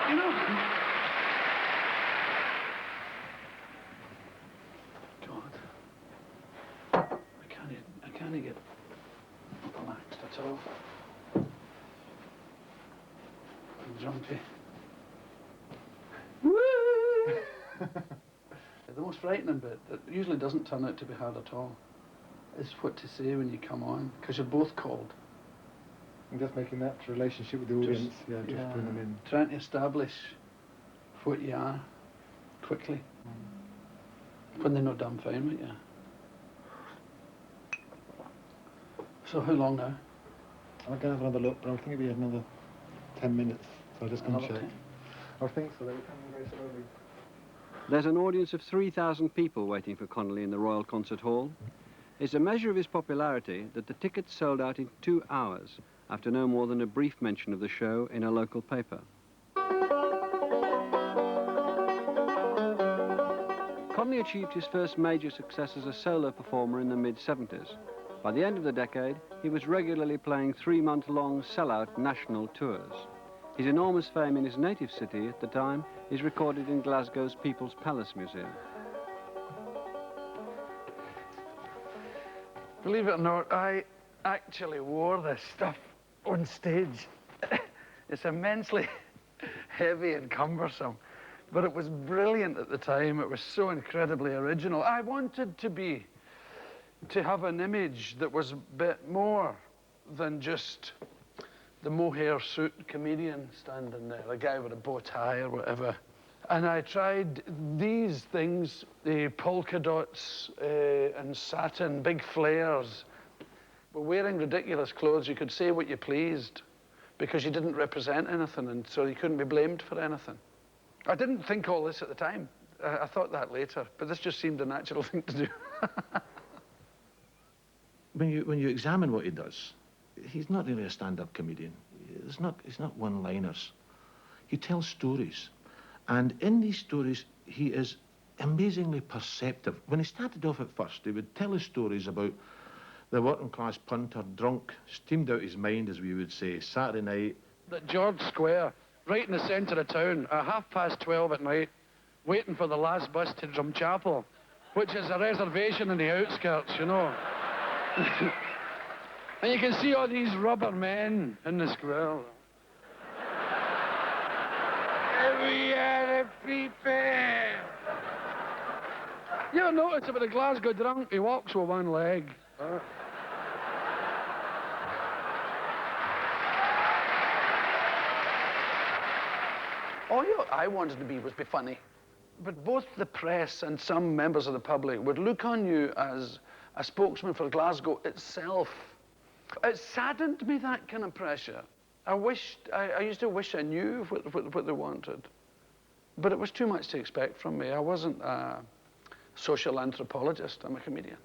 You know. God. I can't get relaxed at all. I'm jumpy. Woo! The most frightening bit, that usually doesn't turn out to be hard at all, is what to say when you come on, because you're both called. And just making that relationship with the audience, just putting them in. Trying to establish what you are quickly when they're not damn fine with you. So how long now? I'm going to have another look, but I think it'll be another 10 minutes, so I'll just go and check. I think so, they were coming very slowly. There's an audience of 3,000 people waiting for Connolly in the Royal Concert Hall. It's a measure of his popularity that the tickets sold out in 2 hours after no more than a brief mention of the show in a local paper. Connolly achieved his first major success as a solo performer in the mid-70s. By the end of the decade, he was regularly playing 3-month-long sell-out national tours. His enormous fame in his native city at the time is recorded in Glasgow's People's Palace Museum. Believe it or not, I actually wore this stuff on stage. It's immensely heavy and cumbersome, but it was brilliant at the time. It was so incredibly original. I wanted to have an image that was a bit more than just the mohair suit comedian standing there, a guy with a bow tie or whatever. And I tried these things, the polka dots and satin, big flares. But wearing ridiculous clothes, you could say what you pleased because you didn't represent anything, and so you couldn't be blamed for anything. I didn't think all this at the time. I thought that later, but this just seemed a natural thing to do. When you examine what he does, he's not really a stand-up comedian. It's not one-liners. He tells stories. And in these stories, he is amazingly perceptive. When he started off at first, he would tell us stories about the working-class punter, drunk, steamed out his mind, as we would say, Saturday night. At George Square, right in the centre of town, at 12:30 at night, waiting for the last bus to Drumchapel, which is a reservation in the outskirts, you know. And you can see all these rubber men in the square. We are the people. You ever notice about a Glasgow drunk, he walks with one leg. All I wanted to be was be funny. But both the press and some members of the public would look on you as a spokesman for Glasgow itself. It saddened me, that kind of pressure. I used to wish I knew what they wanted. But it was too much to expect from me. I wasn't a social anthropologist, I'm a comedian.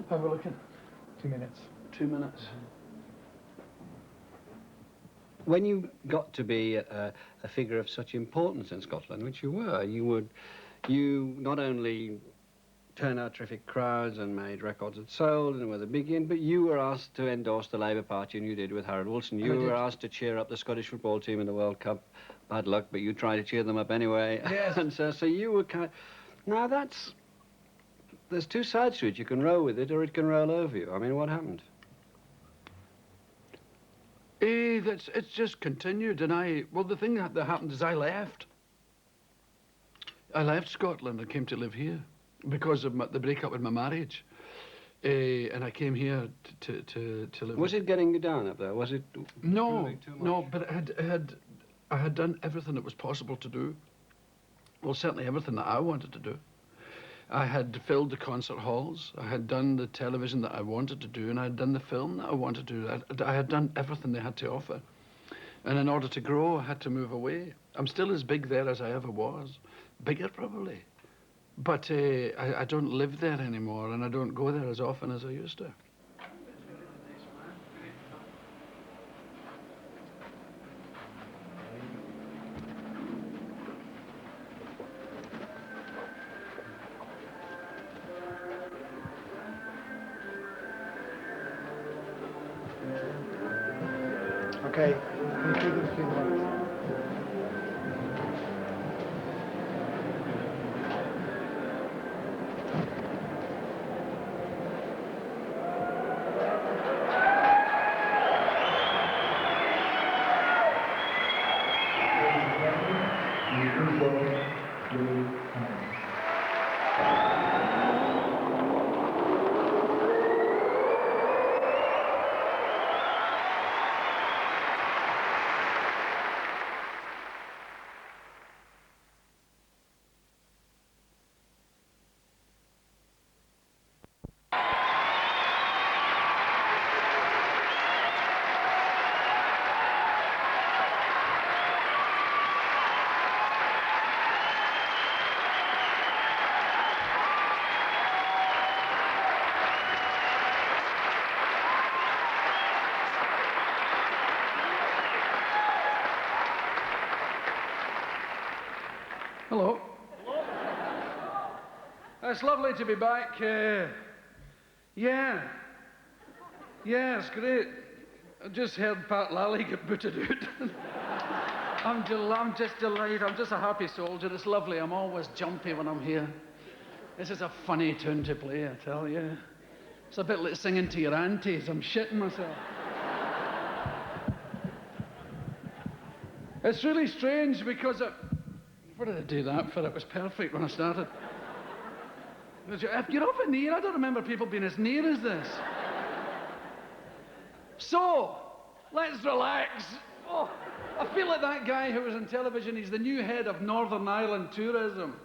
How are we looking? 2 minutes. 2 minutes. When you got to be a figure of such importance in Scotland, which you were, you not only turned out terrific crowds and made records that sold and were the big in, but you were asked to endorse the Labour Party, and you did with Harold Wilson. You were asked to cheer up the Scottish football team in the World Cup. Bad luck, but you tried to cheer them up anyway. Yes. And so you were kind of... Now there's two sides to it. You can roll with it or it can roll over you. I mean, what happened? It's just continued, and well, the thing that happened is I left. I left Scotland and came to live here because of the breakup with my marriage. And I came here to live. Was it getting you down up there? Was it? No, no, but I had done everything that was possible to do. Well, certainly everything that I wanted to do. I had filled the concert halls, I had done the television that I wanted to do, and I had done the film that I wanted to do. I had done everything they had to offer. And in order to grow, I had to move away. I'm still as big there as I ever was. Bigger, probably. But I don't live there anymore, and I don't go there as often as I used to. Okay, can you see the machine works? Hello. It's lovely to be back. Yeah, it's great. I just heard Pat Lally get booted out. I'm just delighted. I'm just a happy soldier. It's lovely. I'm always jumpy when I'm here. This is a funny tune to play, I tell you. It's a bit like singing to your aunties. I'm shitting myself. It's really strange because what did I do that for? It was perfect when I started. If you're up in the air, I don't remember people being as near as this. So, let's relax. Oh, I feel like that guy who was on television. He's the new head of Northern Ireland tourism.